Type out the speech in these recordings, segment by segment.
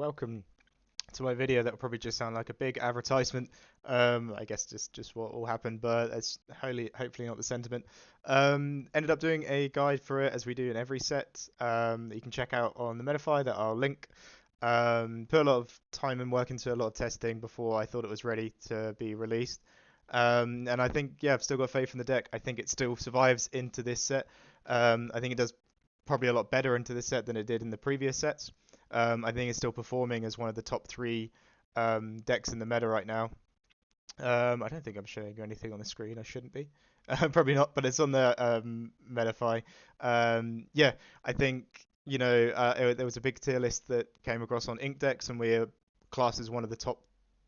welcome to my video. That'll probably just sound like a big advertisement. I guess just what will happen, but it's hopefully not the sentiment. Ended up doing a guide for it as we do in every set. That you can check out on the Metafy that I'll link. Put a lot of time and work into a lot of testing before I thought it was ready to be released. And I think, yeah, I've still got faith in the deck. I think it still survives into this set. I think it does probably a lot better into this set than it did in the previous sets. I think it's still performing as one of the top three decks in the meta right now. I don't think I'm showing you anything on the screen. I shouldn't be. Probably not, but it's on the Metafy. Yeah, I think there was a big tier list that came across on Ink decks, and we're classed as one of the top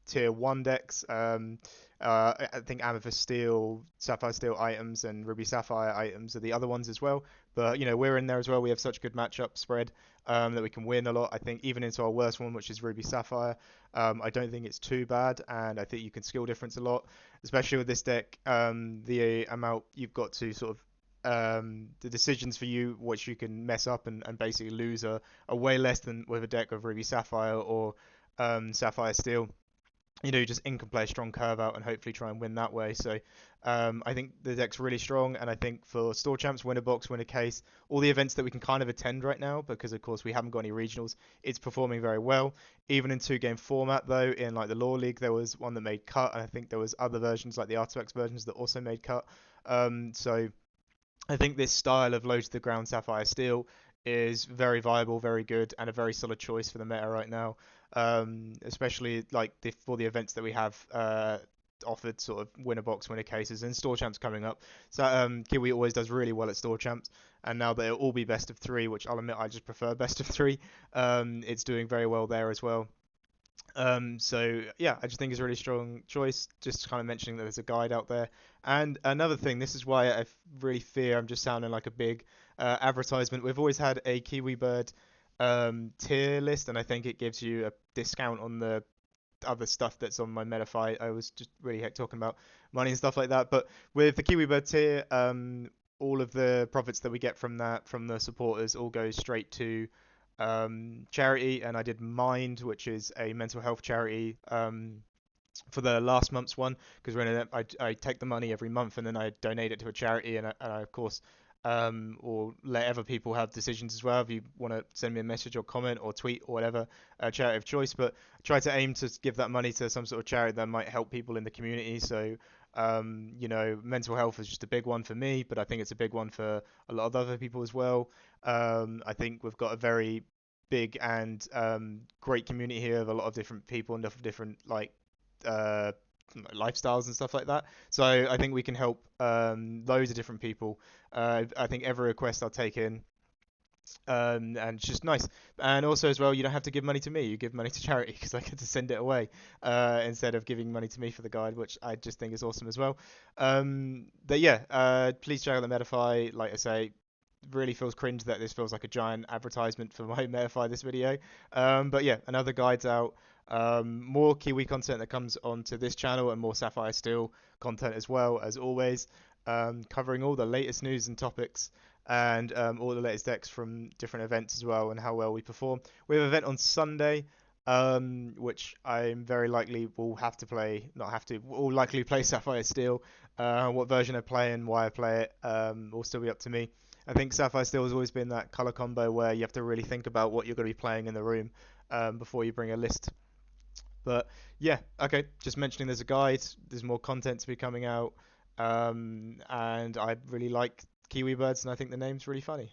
tier one decks. I think Amethyst Steel, Sapphire Steel items, and Ruby Sapphire items are the other ones as well. But we're in there as well. We have such good matchup spread that we can win a lot. I think even into our worst one, which is Ruby Sapphire, I don't think it's too bad, and I think you can skill difference a lot, especially with this deck. The amount you've got to sort of the decisions for you, which you can mess up and basically lose, are way less than with a deck of Ruby Sapphire or Sapphire Steel. You just in can play a strong curve out and hopefully try and win that way. So I think the deck's really strong, and I think for Store Champs, Winner Box, Winner Case, all the events that we can kind of attend right now, because of course we haven't got any regionals, it's performing very well. Even in 2 game format though, in like the Law League, there was one that made cut, and I think there was other versions like the Artifacts versions that also made cut. So I think this style of low to the ground Sapphire Steel is very viable, very good, and a very solid choice for the meta right now. Especially like for the events that we have offered, sort of winner box, winner cases, and store champs coming up. So Kiwi always does really well at store champs, and now they'll all be best of three, which I'll admit I just prefer best of three. It's doing very well there as well. So yeah, I just think it's a really strong choice. Just kind of mentioning that there's a guide out there. And another thing, this is why I really fear I'm just sounding like a big advertisement. We've always had a Kiwi Bird tier list, and I think it gives you a discount on the other stuff that's on my Metafy. I was just really talking about money and stuff like that. But with the Kiwi Bird tier, all of the profits that we get from that, from the supporters, all go straight to charity. And I did Mind, which is a mental health charity, for the last month's one, because I take the money every month and then I donate it to a charity, and I of course or let other people have decisions as well. If you want to send me a message or comment or tweet or whatever, charity of choice, but I try to aim to give that money to some sort of charity that might help people in the community. So mental health is just a big one for me, but I think it's a big one for a lot of other people as well. I think we've got a very big and great community here of a lot of different people and different like uh, lifestyles and stuff like that. So I think we can help loads of different people. I think every request I'll take in, and it's just nice. And also as well, you don't have to give money to me. You give money to charity because I get to send it away instead of giving money to me for the guide, which I just think is awesome as well. But yeah, please check out the Metafy. Like I say, really feels cringe that this feels like a giant advertisement for my Metafy this video. But yeah, another guide's out. More Kiwi content that comes onto this channel, and more Sapphire Steel content as well, as always. Covering all the latest news and topics, and all the latest decks from different events as well, and how well we perform. We have an event on Sunday, which I'm very likely will have to play, not have to, will likely play Sapphire Steel. What version I play and why I play it will still be up to me. I think Sapphire Steel has always been that color combo where you have to really think about what you're going to be playing in the room before you bring a list. But yeah, okay, just mentioning there's a guide, there's more content to be coming out, and I really like Kiwi Birds, and I think the name's really funny.